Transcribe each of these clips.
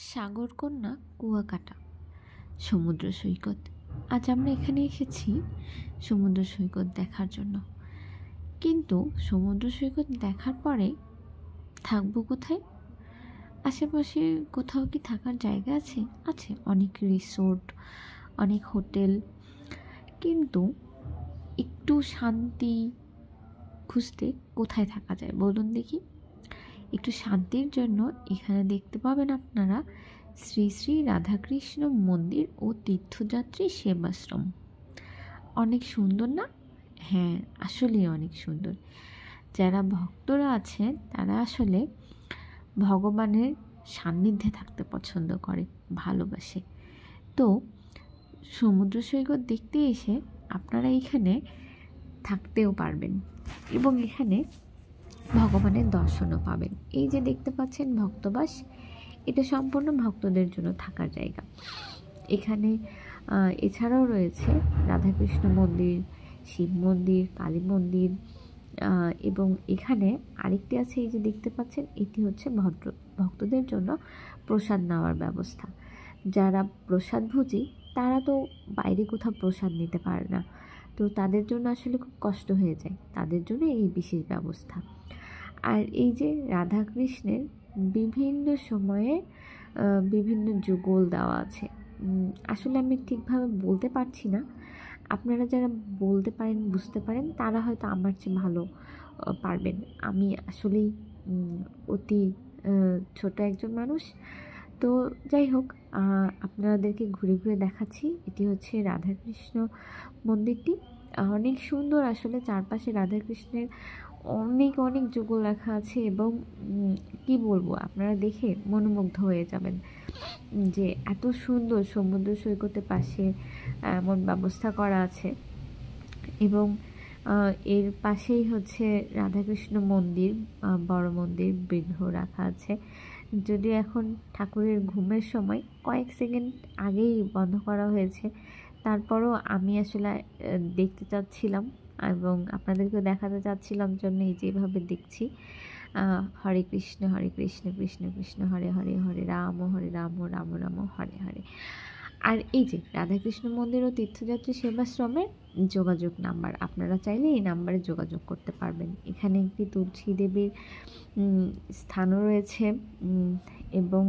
সাগরকন্যা কুয়াকাটা সমুদ্র সৈকত। আজ আমরা এখানে এসেছি সমুদ্র সৈকত দেখার জন্য, কিন্তু সমুদ্র সৈকত দেখার পরে থাকবো কোথায়? আশেপাশে কোথাও কি থাকার জায়গা আছে? আছে, অনেক রিসোর্ট, অনেক হোটেল, কিন্তু একটু শান্তি খুঁজতে কোথায় থাকা যায় বলুন দেখি। একটু শান্তির জন্য এখানে দেখতে পাবেন আপনারা শ্রী শ্রী রাধাকৃষ্ণ মন্দির ও তীর্থযাত্রী সেবাশ্রম। অনেক সুন্দর না? হ্যাঁ, আসলেই অনেক সুন্দর। যারা ভক্তরা আছেন তারা আসলে ভগবানের সান্নিধ্যে থাকতে পছন্দ করে, ভালোবাসে। তো সমুদ্র সৈকত দেখতে এসে আপনারা এখানে থাকতেও পারবেন এবং এখানে ভগবানের দর্শনও পাবেন। এই যে দেখতে পাচ্ছেন ভক্তবাস, এটা সম্পূর্ণ ভক্তদের জন্য থাকার জায়গা। এখানে এছাড়াও রয়েছে রাধাকৃষ্ণ মন্দির, শিব মন্দির, কালী মন্দির, এবং এখানে আরেকটি আছে, এই যে দেখতে পাচ্ছেন, এটি হচ্ছে ভক্তদের জন্য প্রসাদ নেওয়ার ব্যবস্থা। যারা প্রসাদভোজী তারা তো বাইরে কোথাও প্রসাদ নিতে পারে না, তো তাদের জন্য আসলে খুব কষ্ট হয়ে যায়, তাদের জন্য এই বিশেষ ব্যবস্থা। আর এই যে রাধাকৃষ্ণের বিভিন্ন সময়ে বিভিন্ন যুগল দেওয়া আছে। আসলে আমি ঠিকভাবে বলতে পারছি না, আপনারা যারা বলতে পারেন, বুঝতে পারেন, তারা হয়তো আমার চেয়ে ভালো পারবেন। আমি আসলেই অতি ছোট একজন মানুষ। তো যাই হোক, আপনাদেরকে ঘুরে ঘুরে দেখাচ্ছি। এটি হচ্ছে রাধাকৃষ্ণ মন্দিরটি, অনেক সুন্দর। আসলে চারপাশে রাধাকৃষ্ণের অনেক অনেক যুগল রাখা আছে এবং কি বলবো, আপনারা দেখে মনোমুগ্ধ হয়ে যাবেন যে এত সুন্দর সমুদ্র সৈকতের পাশে এমন ব্যবস্থা করা আছে। এবং এর পাশেই হচ্ছে রাধাকৃষ্ণ মন্দির, বড় মন্দির, বিগ্রহ রাখা আছে। যদিও এখন ঠাকুরের ঘুমের সময় কয়েক সেকেন্ড আগেই বন্ধ করা হয়েছে, তারপরও আমি আসলে দেখতে চাচ্ছিলাম এবং আপনাদেরকেও দেখাতে চাচ্ছিলাম জন্য এই যেভাবে দেখছি। হরে কৃষ্ণ কৃষ্ণ কৃষ্ণ হরে হরে, হরে রাম রাম রাম হরে হরে। আর এই যে রাধাকৃষ্ণ মন্দির ও তীর্থযাত্রী সেবাশ্রমের যোগাযোগ নাম্বার, আপনারা চাইলে এই নাম্বারে যোগাযোগ করতে পারবেন। এখানে একটি তুলসী দেবীর স্থানও রয়েছে এবং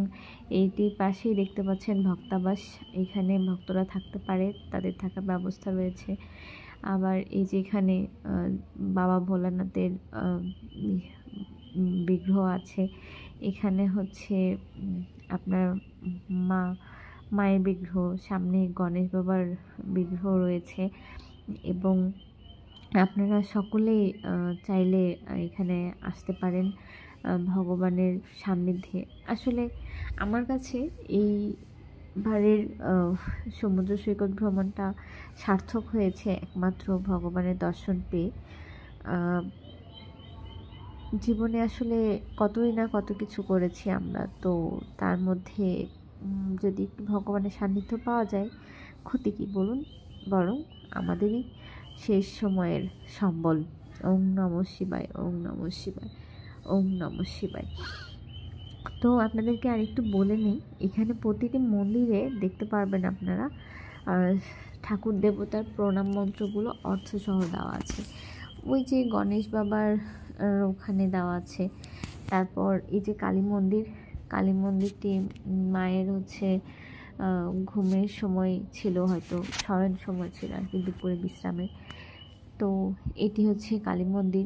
এইটির পাশেই দেখতে পাচ্ছেন ভক্তাবাস, এখানে ভক্তরা থাকতে পারে, তাদের থাকার ব্যবস্থা রয়েছে। আবার এই যে এখানে বাবা ভোলানাথের বিগ্রহ আছে, এখানে হচ্ছে আপনার মায়ের বিগ্রহ, সামনে গণেশ বাবার বিগ্রহ রয়েছে এবং আপনারা সকলেই চাইলে এখানে আসতে পারেন ভগবানের সান্নিধ্যে। আসলে আমার কাছে এইবারের সমুদ্র সৈকত ভ্রমণটা সার্থক হয়েছে একমাত্র ভগবানের দর্শন পেয়ে। জীবনে আসলে কতই না কত কিছু করেছি আমরা, তো তার মধ্যে যদি একটু ভগবানের সান্নিধ্য পাওয়া যায়, ক্ষতি কী বলুন? বরং আমাদেরই শেষ সময়ের সম্বল। ওং নমঃ শিবায়, ওং নমঃ শিবায়, ওং নমঃ শিবায়। তো আপনাদেরকে আরেকটু বলে নিই, এখানে প্রতিটি মন্দিরে দেখতে পারবেন আপনারা ঠাকুর দেবতার প্রণাম মন্ত্রগুলো অর্থসহ দেওয়া আছে। ওই যে গণেশ বাবার ওখানে দেওয়া আছে। তারপর এই যে কালী মন্দিরটি মায়ের হচ্ছে ঘুমের সময় ছিল, হয়তো শয়ন সময় ছিল আর কি, দুপুরে বিশ্রামের। তো এটি হচ্ছে কালী মন্দির।